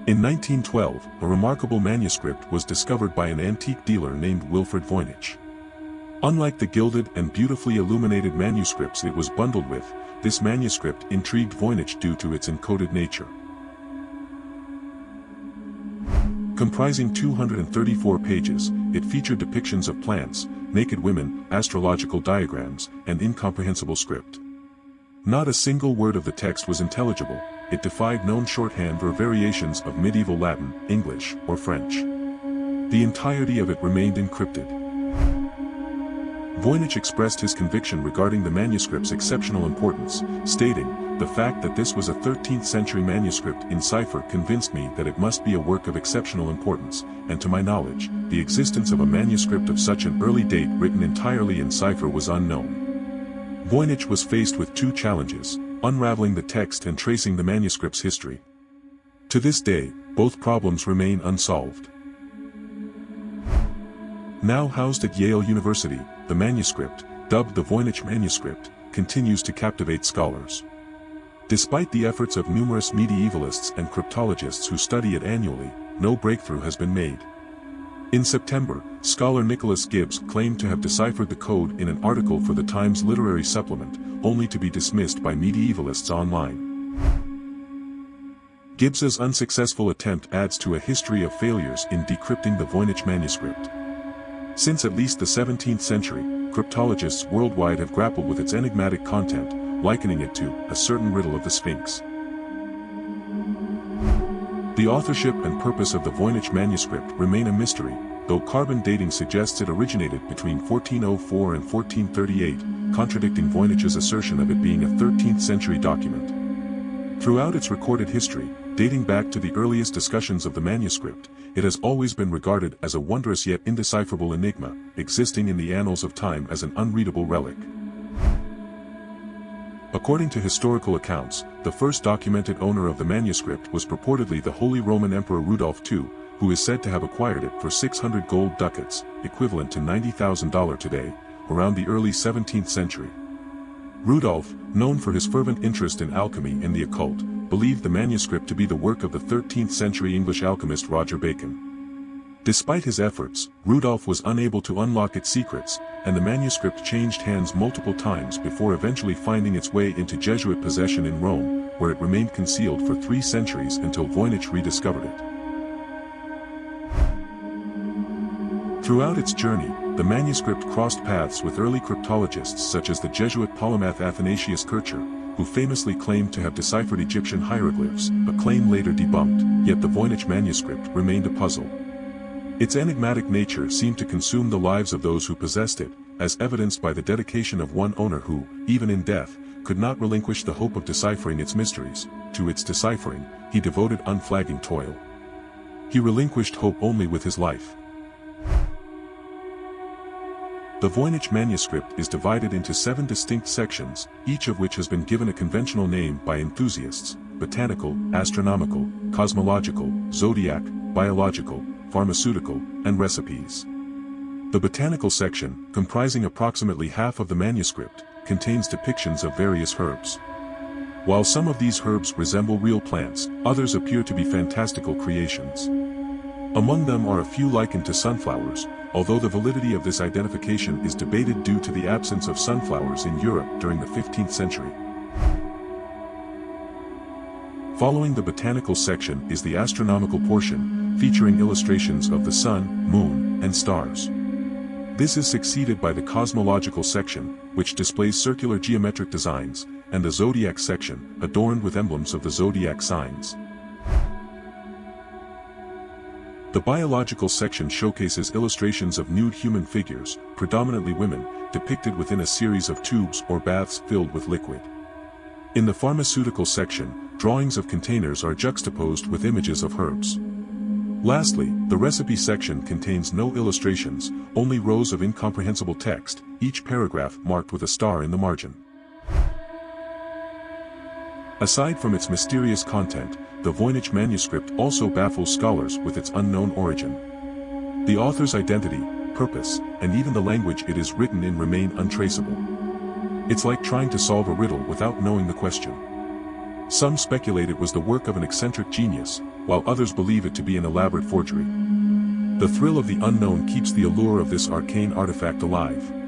In 1912, a remarkable manuscript was discovered by an antique dealer named Wilfred Voynich. Unlike the gilded and beautifully illuminated manuscripts it was bundled with, this manuscript intrigued Voynich due to its encoded nature. Comprising 234 pages, it featured depictions of plants, naked women, astrological diagrams, and incomprehensible script. Not a single word of the text was intelligible. It defied known shorthand or variations of medieval Latin, English, or French. The entirety of it remained encrypted. Voynich expressed his conviction regarding the manuscript's exceptional importance, stating, "The fact that this was a 13th century manuscript in cipher convinced me that it must be a work of exceptional importance, and to my knowledge, the existence of a manuscript of such an early date written entirely in cipher was unknown." Voynich was faced with two challenges: unraveling the text and tracing the manuscript's history. To this day, both problems remain unsolved. Now housed at Yale University, the manuscript, dubbed the Voynich Manuscript, continues to captivate scholars. Despite the efforts of numerous medievalists and cryptologists who study it annually, no breakthrough has been made. In September, scholar Nicholas Gibbs claimed to have deciphered the code in an article for the Times Literary Supplement, only to be dismissed by medievalists online. Gibbs's unsuccessful attempt adds to a history of failures in decrypting the Voynich manuscript. Since at least the 17th century, cryptologists worldwide have grappled with its enigmatic content, likening it to a certain riddle of the Sphinx. The authorship and purpose of the Voynich manuscript remain a mystery, though carbon dating suggests it originated between 1404 and 1438, contradicting Voynich's assertion of it being a 13th century document. Throughout its recorded history, dating back to the earliest discussions of the manuscript, it has always been regarded as a wondrous yet indecipherable enigma, existing in the annals of time as an unreadable relic. According to historical accounts, the first documented owner of the manuscript was purportedly the Holy Roman Emperor Rudolph II, who is said to have acquired it for 600 gold ducats, equivalent to $90,000 today, around the early 17th century. Rudolph, known for his fervent interest in alchemy and the occult, believed the manuscript to be the work of the 13th century English alchemist Roger Bacon. Despite his efforts, Rudolph was unable to unlock its secrets, and the manuscript changed hands multiple times before eventually finding its way into Jesuit possession in Rome, where it remained concealed for 3 centuries until Voynich rediscovered it. Throughout its journey, the manuscript crossed paths with early cryptologists such as the Jesuit polymath Athanasius Kircher, who famously claimed to have deciphered Egyptian hieroglyphs, a claim later debunked, yet the Voynich manuscript remained a puzzle. Its enigmatic nature seemed to consume the lives of those who possessed it, as evidenced by the dedication of one owner who, even in death, could not relinquish the hope of deciphering its mysteries. To its deciphering, he devoted unflagging toil. He relinquished hope only with his life. The Voynich manuscript is divided into 7 distinct sections, each of which has been given a conventional name by enthusiasts: botanical, astronomical, cosmological, zodiac, biological, pharmaceutical, and recipes. The botanical section, comprising approximately half of the manuscript, contains depictions of various herbs. While some of these herbs resemble real plants, others appear to be fantastical creations. Among them are a few likened to sunflowers, although the validity of this identification is debated due to the absence of sunflowers in Europe during the 15th century. Following the botanical section is the astronomical portion, featuring illustrations of the sun, moon, and stars. This is succeeded by the cosmological section, which displays circular geometric designs, and the zodiac section, adorned with emblems of the zodiac signs. The biological section showcases illustrations of nude human figures, predominantly women, depicted within a series of tubes or baths filled with liquid. In the pharmaceutical section, drawings of containers are juxtaposed with images of herbs. Lastly, the recipe section contains no illustrations, only rows of incomprehensible text, each paragraph marked with a star in the margin. Aside from its mysterious content, the Voynich manuscript also baffles scholars with its unknown origin. The author's identity, purpose, and even the language it is written in remain untraceable. It's like trying to solve a riddle without knowing the question. Some speculate it was the work of an eccentric genius, while others believe it to be an elaborate forgery. The thrill of the unknown keeps the allure of this arcane artifact alive.